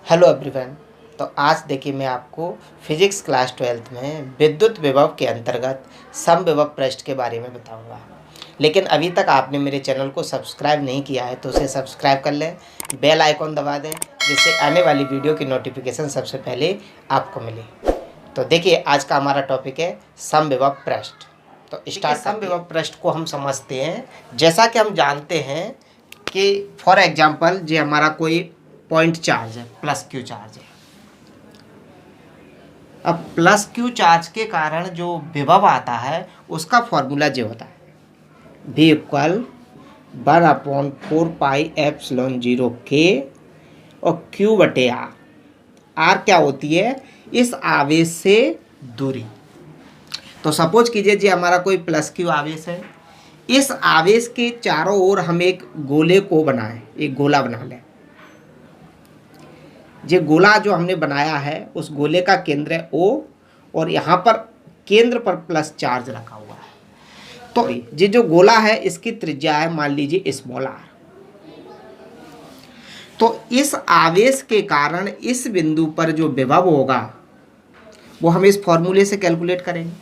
Hello everyone. तो आज देखिए मैं आपको फिजिक्स क्लास 12th में विद्युत विभव के अंतर्गत समविभव पृष्ठ के बारे में बताऊंगा। लेकिन अभी तक आपने मेरे चैनल को सब्सक्राइब नहीं किया है तो उसे सब्सक्राइब कर लें, बेल आइकॉन दबा दें जिससे आने वाली वीडियो की नोटिफिकेशन सबसे पहले आपको मिले। तो देखिए आज का हमारा टॉपिक है समविभव पृष्ठ। तो स्टार्ट समविभव पृष्ठ को हम समझते हैं। जैसा कि हम जानते हैं कि फॉर एग्जाम्पल जो हमारा कोई पॉइंट चार्ज है, प्लस क्यू चार्ज है। अब प्लस क्यू चार्ज के कारण जो विभव आता है उसका फॉर्मूला जो होता है V इक्वल 1/4πε0 K और Q बटे R। R क्या होती है? इस आवेश से दूरी। तो सपोज कीजिए जी हमारा कोई प्लस क्यू आवेश है। इस आवेश के चारों ओर हम एक गोले को बनाएं, एक गोला बना लें। ये गोला जो हमने बनाया है उस गोले का केंद्र है O और यहाँ पर केंद्र पर प्लस चार्ज रखा हुआ है। तो ये जो गोला है इसकी त्रिज्या है मान लीजिए स्मॉल r। तो इस आवेश के कारण इस बिंदु पर जो विभव होगा वो हम इस फॉर्मूले से कैलकुलेट करेंगे।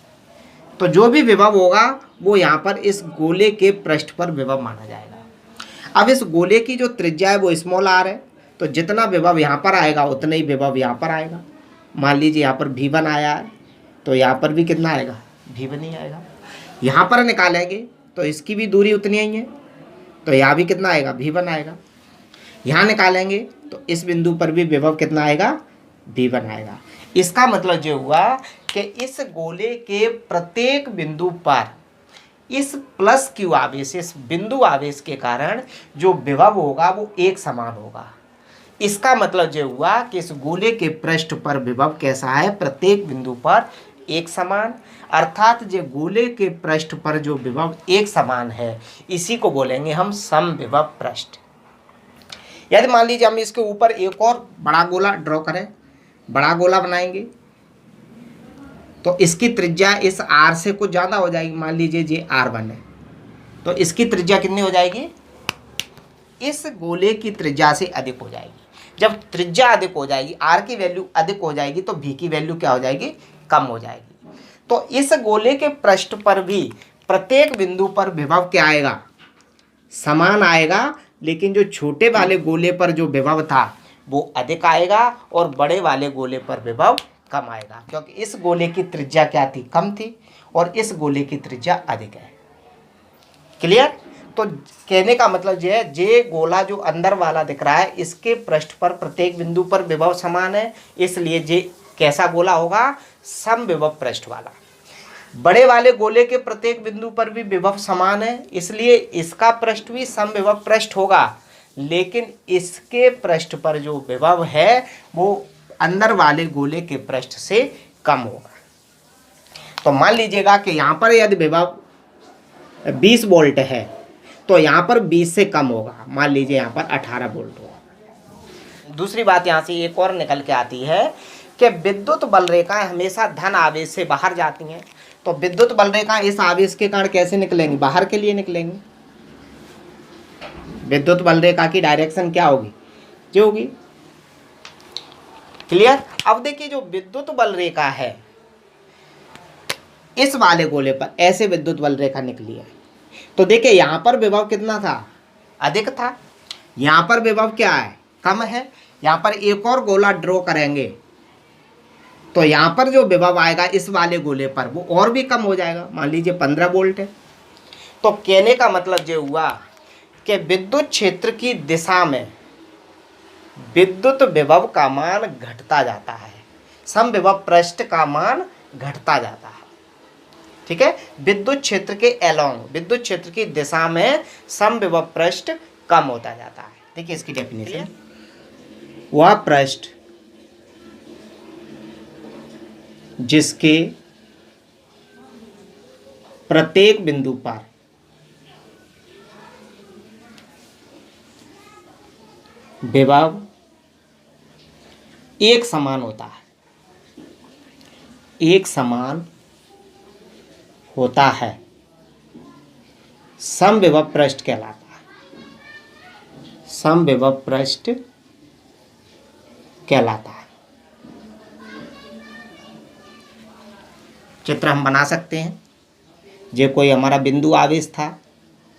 तो जो भी विभव होगा वो यहाँ पर इस गोले के पृष्ठ पर विभव माना जाएगा। अब इस गोले की जो त्रिज्या है वो स्मॉल r है, तो जितना विभव यहाँ पर आएगा उतना ही विभव यहाँ पर आएगा। मान लीजिए यहाँ पर V1 आया है तो यहाँ पर भी कितना आएगा? V1 ही आएगा। यहाँ पर निकालेंगे तो इसकी भी दूरी उतनी ही है, तो यहाँ भी कितना आएगा? V1 आएगा। यहाँ निकालेंगे तो इस बिंदु पर भी विभव कितना आएगा? V1 आएगा। इसका मतलब ये हुआ कि इस गोले के प्रत्येक बिंदु पर इस प्लस क्यू आवेश, इस बिंदु आवेश के कारण जो विभव होगा वो एक समान होगा। इसका मतलब ये हुआ कि इस गोले के पृष्ठ पर विभव कैसा है? प्रत्येक बिंदु पर एक समान। अर्थात जो गोले के पृष्ठ पर जो विभव एक समान है इसी को बोलेंगे हम समविभव पृष्ठ। यदि मान लीजिए हम इसके ऊपर एक और बड़ा गोला ड्रॉ करें, बड़ा गोला बनाएंगे तो इसकी त्रिज्या इस r से कुछ ज़्यादा हो जाएगी। मान लीजिए ये r1 है तो इसकी त्रिज्या कितनी हो जाएगी? इस गोले की त्रिज्या से अधिक हो जाएगी। जब त्रिज्या अधिक हो जाएगी, r की वैल्यू अधिक हो जाएगी तो v की वैल्यू क्या हो जाएगी? कम हो जाएगी। तो इस गोले के पृष्ठ पर भी प्रत्येक बिंदु पर विभव क्या आएगा? समान आएगा, लेकिन जो छोटे वाले गोले पर जो विभव था वो अधिक आएगा और बड़े वाले गोले पर विभव कम आएगा, क्योंकि इस गोले की त्रिज्या क्या थी? कम थी और इस गोले की त्रिज्या अधिक है। क्लियर? तो कहने का मतलब ये है, जे गोला जो अंदर वाला दिख रहा है इसके पृष्ठ पर प्रत्येक बिंदु पर विभव समान है, इसलिए जे कैसा गोला होगा? समविभव पृष्ठ वाला। बड़े वाले गोले के प्रत्येक बिंदु पर भी विभव समान है, इसलिए इसका पृष्ठ भी समविभव पृष्ठ होगा, लेकिन इसके पृष्ठ पर जो विभव है वो अंदर वाले गोले के पृष्ठ से कम होगा। तो मान लीजिएगा कि यहाँ पर यदि विभव 20 वोल्ट है तो यहाँ पर 20 से कम होगा। मान लीजिए यहाँ पर 18 वोल्ट होगा। दूसरी बात यहाँ से एक और निकल के आती है कि विद्युत बल रेखाएं हमेशा धन आवेश से बाहर जाती हैं। तो विद्युत बल रेखाएं इस आवेश के कारण कैसे निकलेंगी? बाहर के लिए निकलेंगी। विद्युत बल रेखा की डायरेक्शन क्या होगी? जो होगी। क्लियर? अब देखिए जो विद्युत बल रेखा है इस वाले गोले पर ऐसे विद्युत बल रेखा निकली है, तो देखिए यहाँ पर विभव कितना था? अधिक था। यहाँ पर विभव क्या है? कम है। यहाँ पर एक और गोला ड्रॉ करेंगे तो यहाँ पर जो विभव आएगा इस वाले गोले पर वो और भी कम हो जाएगा। मान लीजिए 15 वोल्ट है। तो कहने का मतलब ये हुआ कि विद्युत क्षेत्र की दिशा में विद्युत विभव का मान घटता जाता है, समविभव पृष्ठ का मान घटता जाता है। ठीक है? विद्युत क्षेत्र के अलोंग, विद्युत क्षेत्र की दिशा में समविभव पृष्ठ कम होता जाता है। देखिए इसकी डेफिनेशन, वह पृष्ठ जिसके प्रत्येक बिंदु पर विभव एक समान होता है, एक समान होता है, समविभव पृष्ठ कहलाता है। समविभव पृष्ठ कहलाता है। चित्र हम बना सकते हैं। ये कोई हमारा बिंदु आवेश था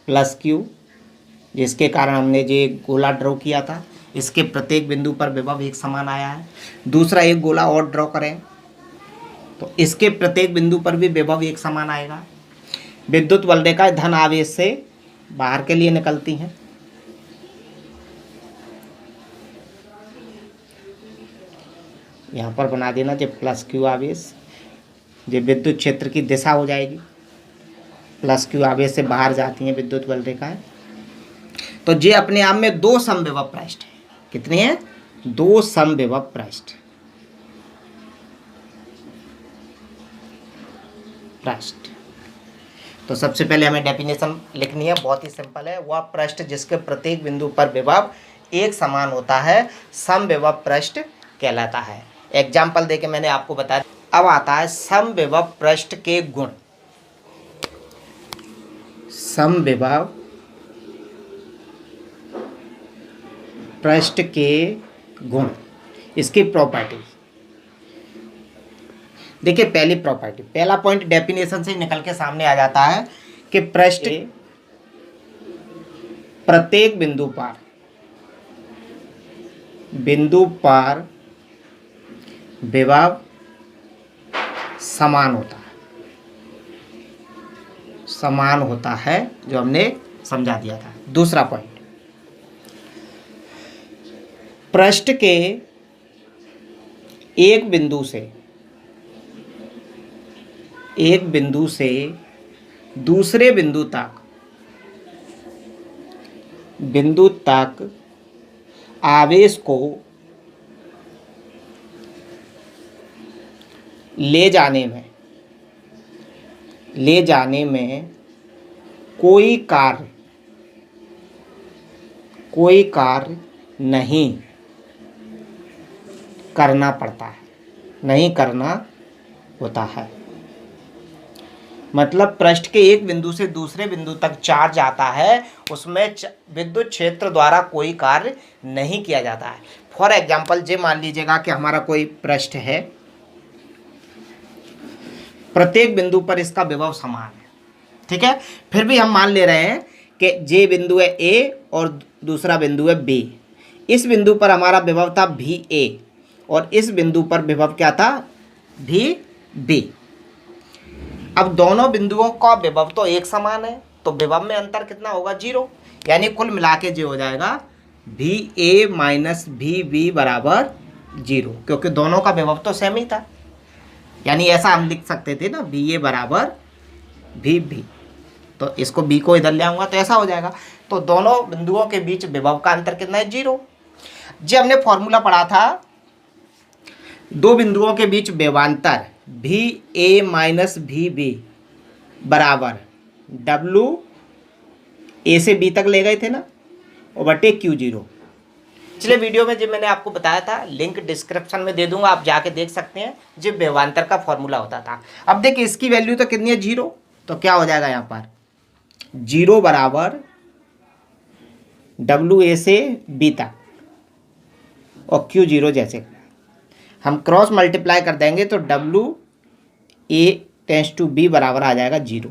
प्लस क्यू, जिसके कारण हमने ये गोला ड्रॉ किया था। इसके प्रत्येक बिंदु पर विभव एक समान आया है। दूसरा एक गोला और ड्रॉ करें तो इसके प्रत्येक बिंदु पर भी विभव एक समान आएगा। विद्युत बल रेखाएं धन आवेश से बाहर के लिए निकलती हैं। यहाँ पर बना देना जब प्लस क्यू आवेश, ये विद्युत क्षेत्र की दिशा हो जाएगी। प्लस क्यू आवेश से बाहर जाती हैं विद्युत बल रेखाएं। तो ये अपने आप में दो समविभव पृष्ठ है। कितने हैं? दो समविभव पृष्ठ। तो सबसे पहले हमें डेफिनेशन लिखनी है, बहुत ही सिंपल है। वह पृष्ठ जिसके प्रत्येक बिंदु पर विभव एक समान होता है समविभव पृष्ठ कहलाता है। एग्जाम्पल देके मैंने आपको बताया। अब आता है समविभव पृष्ठ के गुण। समविभव पृष्ठ के गुण, इसकी प्रॉपर्टी। देखिए पहली प्रॉपर्टी, पहला पॉइंट डेफिनेशन से निकल के सामने आ जाता है कि पृष्ठ प्रत्येक बिंदु पर विभव समान होता है, जो हमने समझा दिया था। दूसरा पॉइंट, पृष्ठ के एक बिंदु से दूसरे बिंदु तक आवेश को ले जाने में कोई कार्य नहीं करना होता है। मतलब पृष्ठ के एक बिंदु से दूसरे बिंदु तक चार्ज आता है, उसमें विद्युत क्षेत्र द्वारा कोई कार्य नहीं किया जाता है। फॉर एग्जाम्पल ये मान लीजिएगा कि हमारा कोई पृष्ठ है, प्रत्येक बिंदु पर इसका विभव समान है, ठीक है। फिर भी हम मान ले रहे हैं कि ये बिंदु है ए और दूसरा बिंदु है बी। इस बिंदु पर हमारा विभव था भी ए और इस बिंदु पर विभव क्या था? भी बी। अब दोनों बिंदुओं का विभव तो एक समान है, तो विभव में अंतर कितना होगा? 0। यानी कुल मिला के जो हो जाएगा भी ए माइनस भी बी बराबर 0, क्योंकि दोनों का विभव तो सेम ही था। यानी ऐसा हम लिख सकते थे ना, बी ए बराबर भी बी। तो इसको बी को इधर ले आऊँगा तो ऐसा हो जाएगा। तो दोनों बिंदुओं के बीच विभव का अंतर कितना है? 0। जो हमने फॉर्मूला पढ़ा था, दो बिंदुओं के बीच विभवांतर भी ए माइनस भी बी बराबर डब्लू ए से बी तक ले गए थे ना, और बटे Q0। पिछले वीडियो में जो मैंने आपको बताया था, लिंक डिस्क्रिप्शन में दे दूंगा, आप जाके देख सकते हैं। जो विभवांतर का फॉर्मूला होता था। अब देखिए इसकी वैल्यू तो कितनी है? 0। तो क्या हो जाएगा यहाँ पर? 0 बराबर डब्लू ए से बी तक और Q0 जैसे हम क्रॉस मल्टीप्लाई कर देंगे तो W A tends to B बराबर आ जाएगा 0।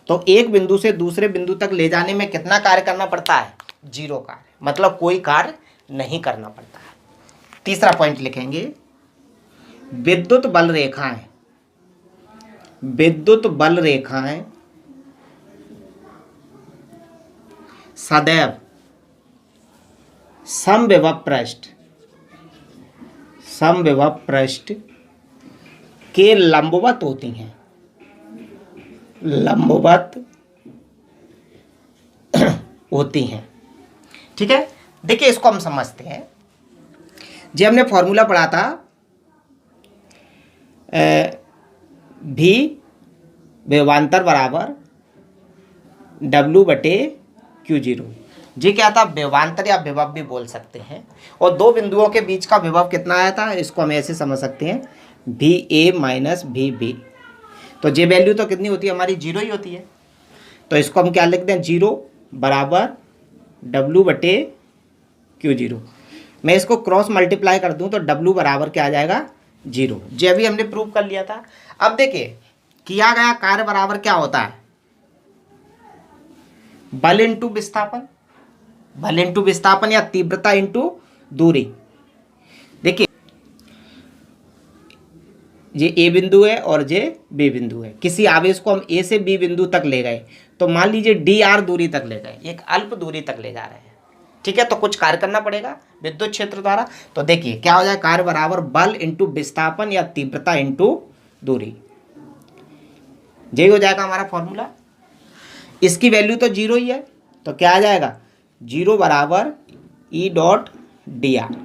तो एक बिंदु से दूसरे बिंदु तक ले जाने में कितना कार्य करना पड़ता है? 0 कार्य, मतलब कोई कार्य नहीं करना पड़ता है। तीसरा पॉइंट लिखेंगे, विद्युत बल रेखाएं सदैव समविभव पृष्ठ के लंबवत होती हैं। ठीक है। देखिए इसको हम समझते हैं। जब हमने फॉर्मूला पढ़ा था भी विभवांतर बराबर डब्लू बटे Q0। जी क्या था? विभवांतर या विभव भी बोल सकते हैं। और दो बिंदुओं के बीच का विभव कितना आया था? इसको हम ऐसे समझ सकते हैं, भी ए माइनस भी बी। तो जे वैल्यू तो कितनी होती है हमारी? 0 ही होती है। तो इसको हम क्या लिखते हैं? 0 बराबर डब्लू बटे Q0। मैं इसको क्रॉस मल्टीप्लाई कर दूं तो W बराबर क्या आ जाएगा 0। जो अभी हमने प्रूव कर लिया था। अब देखिए किया गया कार्य बराबर क्या होता है, बल इंटू विस्थापन, बल इंटू विस्थापन या तीव्रता इंटू दूरी। देखिए ये ए बिंदु है और ये बी बिंदु है। किसी आवेश को हम ए से बी बिंदु तक ले गए तो मान लीजिए डी आर दूरी तक ले गए, एक अल्प दूरी तक ले जा रहे हैं, ठीक है। तो कुछ कार्य करना पड़ेगा विद्युत क्षेत्र द्वारा। तो देखिए क्या हो जाए, कार्य बराबर बल इंटू विस्थापन या तीव्रता इंटू दूरी, यही हो जाएगा हमारा फॉर्मूला। इसकी वैल्यू तो 0 ही है, तो क्या आ जाएगा 0 बराबर ई डॉट डी आर।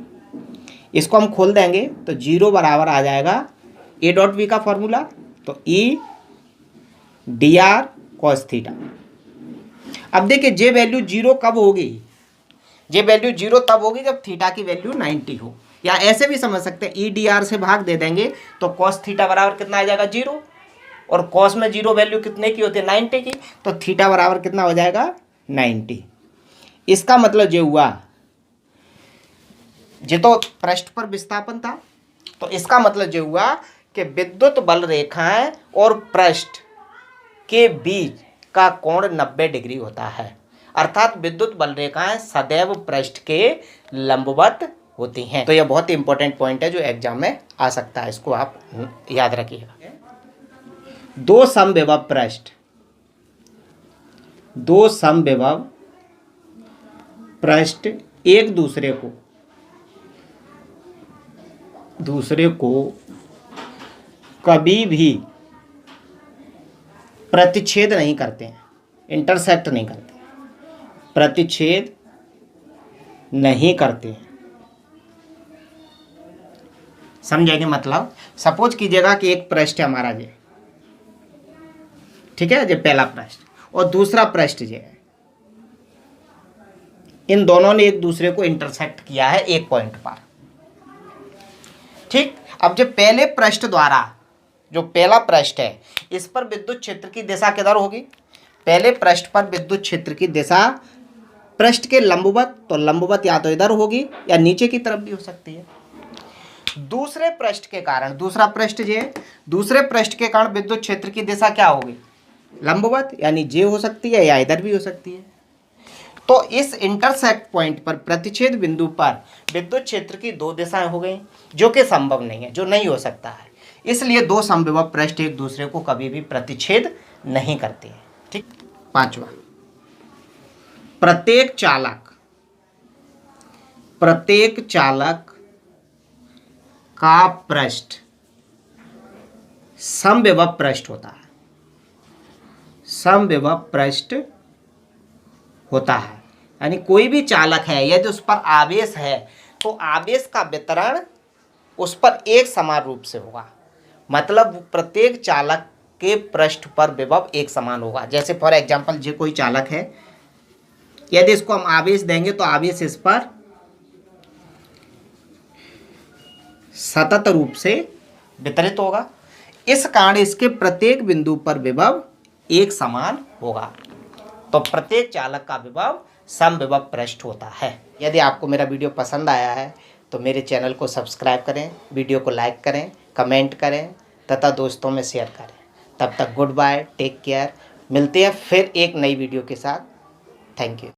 इसको हम खोल देंगे तो 0 बराबर आ जाएगा ए डॉट बी का फॉर्मूला, तो E D R cos theta. अब देखिए जे वैल्यू 0 कब होगी, ये वैल्यू 0 तब होगी जब थीटा की वैल्यू 90 हो, या ऐसे भी समझ सकते हैं ई डी आर से भाग दे देंगे तो कॉस थीटा बराबर कितना आ जाएगा 0, और कॉस में 0 वैल्यू कितने की होती है 90 की, तो थीटा बराबर कितना हो जाएगा 90। इसका मतलब ये हुआ, ये तो पृष्ठ पर विस्थापन था, तो इसका मतलब ये हुआ कि विद्युत बल रेखाएं और पृष्ठ के बीच का कोण 90 डिग्री होता है, अर्थात विद्युत बल रेखाएं सदैव पृष्ठ के लंबवत होती हैं। तो यह बहुत ही इंपॉर्टेंट पॉइंट है जो एग्जाम में आ सकता है, इसको आप याद रखिएगा। दो समविभव पृष्ठ, दो समविभव पृष्ठ एक दूसरे को कभी भी प्रतिच्छेद नहीं करते हैं, इंटरसेक्ट नहीं करते, प्रतिच्छेद नहीं करते हैं। समझेंगे मतलब, सपोज कीजिएगा कि एक पृष्ठ है हमारा ये, ठीक है, ये पहला पृष्ठ और दूसरा पृष्ठ ये है, इन दोनों ने एक दूसरे को इंटरसेक्ट किया है एक पॉइंट पर, ठीक। अब जो पहले पृष्ठ द्वारा, जो पहला पृष्ठ है, इस पर विद्युत क्षेत्र की दिशा किधर होगी, पहले पृष्ठ पर विद्युत क्षेत्र की दिशा पृष्ठ के लंबवत, तो लंबवत या तो इधर होगी या नीचे की तरफ भी हो सकती है। दूसरे पृष्ठ के कारण, दूसरा पृष्ठ ये, दूसरे पृष्ठ के कारण विद्युत क्षेत्र की दिशा क्या होगी लंबवत, यानी जे हो सकती है या इधर भी हो सकती है। तो इस इंटरसेक्ट पॉइंट पर, प्रतिच्छेद बिंदु पर विद्युत क्षेत्र की दो दिशाएं हो गई, जो कि संभव नहीं है, जो नहीं हो सकता है। इसलिए दो समविभव पृष्ठ एक दूसरे को कभी भी प्रतिच्छेद नहीं करते हैं, ठीक। पांचवा, प्रत्येक चालक का पृष्ठ समविभव पृष्ठ होता है, समविभव पृष्ठ होता है। यानी कोई भी चालक है यदि उस पर आवेश है तो आवेश का वितरण उस पर एक समान रूप से होगा, मतलब प्रत्येक चालक के पृष्ठ पर विभव एक समान होगा। जैसे फॉर एग्जांपल जो कोई चालक है, यदि इसको हम आवेश देंगे तो आवेश इस पर सतत रूप से वितरित होगा, इस कारण इसके प्रत्येक बिंदु पर विभव एक समान होगा। तो प्रत्येक चालक का विभव समविभव पृष्ठ होता है। यदि आपको मेरा वीडियो पसंद आया है तो मेरे चैनल को सब्सक्राइब करें, वीडियो को लाइक करें, कमेंट करें तथा दोस्तों में शेयर करें। तब तक गुड बाय, टेक केयर, मिलते हैं फिर एक नई वीडियो के साथ। Thank you.